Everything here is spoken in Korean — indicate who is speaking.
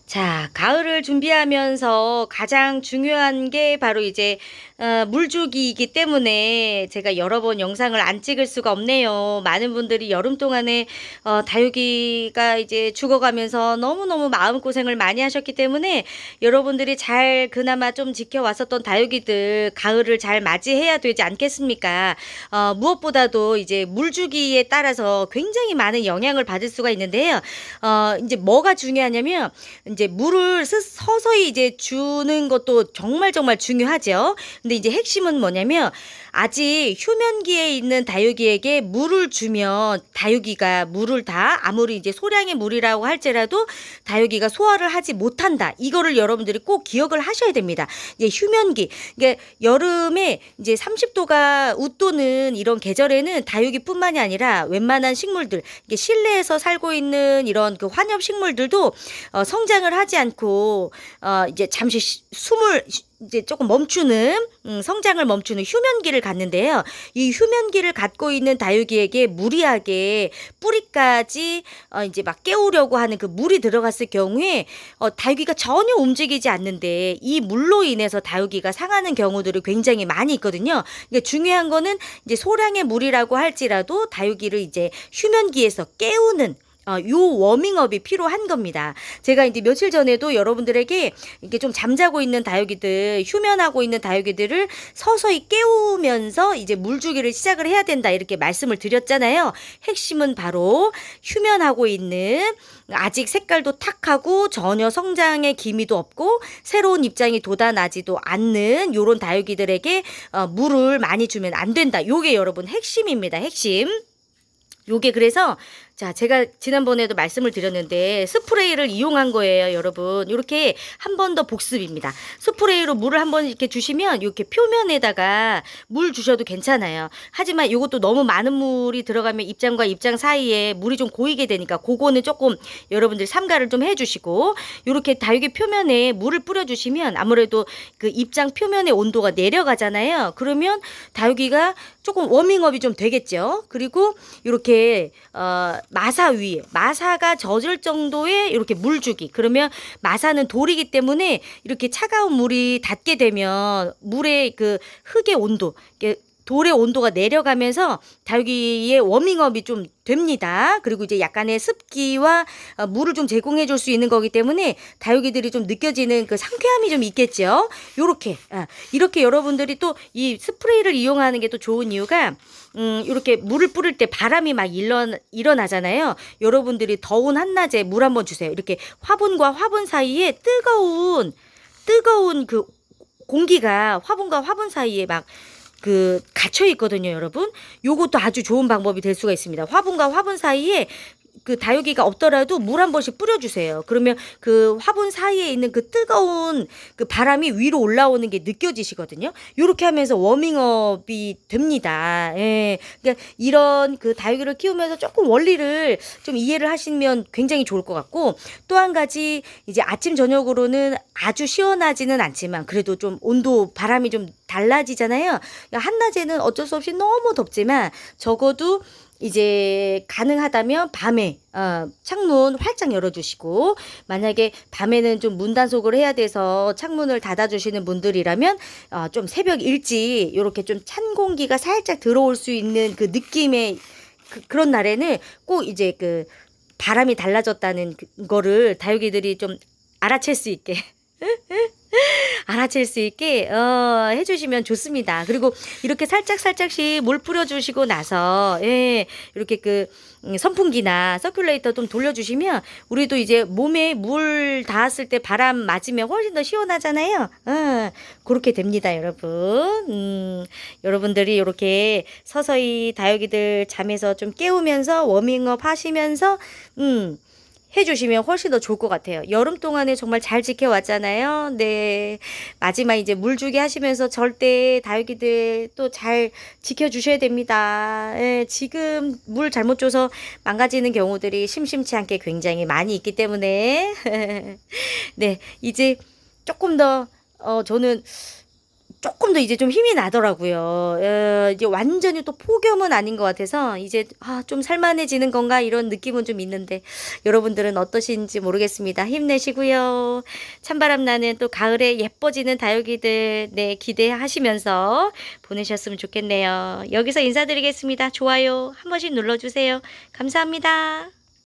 Speaker 1: 자, 가을을 준비하면서 가장 중요한 게 바로 이제 물주기이기 때문에 제가 여러 번 영상을 안 찍을 수가 없네요. 많은 분들이 여름 동안에 다육이가 이제 죽어가면서 너무너무 마음고생을 많이 하셨기 때문에 여러분들이 잘 그나마 좀 지켜왔었던 다육이들 가을을 잘 맞이해야 되지 않겠습니까? 무엇보다도 이제 물주기에 따라서 굉장히 많은 영향을 받을 수가 있는데요. 이제 뭐가 중요하냐면 이제 물을 서서히 이제 주는 것도 정말 정말 중요하죠. 근데 이제 핵심은 뭐냐면 아직 휴면기에 있는 다육이에게 물을 주면 다육이가 물을 다 아무리 이제 소량의 물이라고 할지라도 다육이가 소화를 하지 못한다. 이거를 여러분들이 꼭 기억을 하셔야 됩니다. 이제 휴면기. 이게 여름에 이제 30도가 웃도는 이런 계절에는 다육이뿐만이 아니라 웬만한 식물들, 이게 실내에서 살고 있는 이런 그 환엽 식물들도 성장을 하지 않고 이제 잠시 숨을 이제 조금 멈추는 성장을 멈추는 휴면기를 갖는데요. 이 휴면기를 갖고 있는 다육이에게 무리하게 뿌리까지 이제 막 깨우려고 하는 그 물이 들어갔을 경우에 다육이가 전혀 움직이지 않는데 이 물로 인해서 다육이가 상하는 경우들이 굉장히 많이 있거든요. 그러니까 중요한 거는 이제 소량의 물이라고 할지라도 다육이를 이제 휴면기에서 깨우는 요 워밍업이 필요한 겁니다. 제가 이제 며칠 전에도 여러분들에게 이렇게 좀 잠자고 있는 다육이들, 휴면하고 있는 다육이들을 서서히 깨우면서 이제 물주기를 시작을 해야 된다 이렇게 말씀을 드렸잖아요. 핵심은 바로 휴면하고 있는 아직 색깔도 탁하고 전혀 성장의 기미도 없고 새로운 입장이 돋아나지도 않는 요런 다육이들에게 물을 많이 주면 안 된다. 요게 여러분 핵심입니다. 핵심. 요게 그래서 자, 제가 지난번에도 말씀을 드렸는데 스프레이를 이용한 거예요, 여러분. 이렇게 한 번 더 복습입니다. 스프레이로 물을 한 번 이렇게 주시면 이렇게 표면에다가 물 주셔도 괜찮아요. 하지만 이것도 너무 많은 물이 들어가면 입장과 입장 사이에 물이 좀 고이게 되니까 그거는 조금 여러분들 삼가를 좀 해주시고 이렇게 다육이 표면에 물을 뿌려주시면 아무래도 그 입장 표면의 온도가 내려가잖아요. 그러면 다육이가 조금 워밍업이 좀 되겠죠. 그리고 이렇게 마사 위에 마사가 젖을 정도의 이렇게 물주기. 그러면 마사는 돌이기 때문에 이렇게 차가운 물이 닿게 되면 물의 그 흙의 온도, 돌의 온도가 내려가면서 다육이의 워밍업이 좀 됩니다. 그리고 이제 약간의 습기와 물을 좀 제공해 줄 수 있는 거기 때문에 다육이들이 좀 느껴지는 그 상쾌함이 좀 있겠죠. 요렇게 이렇게 여러분들이 또 이 스프레이를 이용하는 게 또 좋은 이유가 이렇게 물을 뿌릴 때 바람이 막 일어나잖아요. 여러분들이 더운 한낮에 물 한번 주세요. 이렇게 화분과 화분 사이에 뜨거운 그 공기가 화분과 화분 사이에 막 그 갇혀 있거든요, 여러분. 요것도 아주 좋은 방법이 될 수가 있습니다. 화분과 화분 사이에 그 다육이가 없더라도 물 한 번씩 뿌려주세요. 그러면 그 화분 사이에 있는 그 뜨거운 그 바람이 위로 올라오는 게 느껴지시거든요. 요렇게 하면서 워밍업이 됩니다. 예. 그러니까 이런 그 다육이를 키우면서 조금 원리를 좀 이해를 하시면 굉장히 좋을 것 같고 또 한 가지 이제 아침 저녁으로는 아주 시원하지는 않지만 그래도 좀 온도 바람이 좀 달라지잖아요. 그러니까 한낮에는 어쩔 수 없이 너무 덥지만 적어도 이제 가능하다면 밤에 창문 활짝 열어주시고 만약에 밤에는 좀 문단속을 해야 돼서 창문을 닫아주시는 분들이라면 좀 새벽 일찍 이렇게 좀 찬 공기가 살짝 들어올 수 있는 그 느낌의 그런 날에는 꼭 이제 그 바람이 달라졌다는 거를 다육이들이 좀 알아챌 수 있게 알아챌 수 있게 해주시면 좋습니다. 그리고 이렇게 살짝씩 물 뿌려주시고 나서 이렇게 그 선풍기나 서큘레이터 좀 돌려주시면 우리도 이제 몸에 물 닿았을 때 바람 맞으면 훨씬 더 시원하잖아요. 그렇게 됩니다, 여러분. 여러분들이 이렇게 서서히 다육이들 잠에서 좀 깨우면서 워밍업 하시면서 해주시면 훨씬 더 좋을 것 같아요. 여름 동안에 정말 잘 지켜왔잖아요. 네. 마지막 이제 물주기 하시면서 절대 다육이들 또 잘 지켜주셔야 됩니다. 예, 지금 물 잘못 줘서 망가지는 경우들이 심심치 않게 굉장히 많이 있기 때문에. 네. 이제 조금 더, 저는 조금 더 이제 좀 힘이 나더라고요. 이제 완전히 또 폭염은 아닌 것 같아서 이제 좀 살만해지는 건가 이런 느낌은 좀 있는데 여러분들은 어떠신지 모르겠습니다. 힘내시고요. 찬바람 나는 또 가을에 예뻐지는 다육이들 네 기대하시면서 보내셨으면 좋겠네요. 여기서 인사드리겠습니다. 좋아요 한 번씩 눌러주세요. 감사합니다.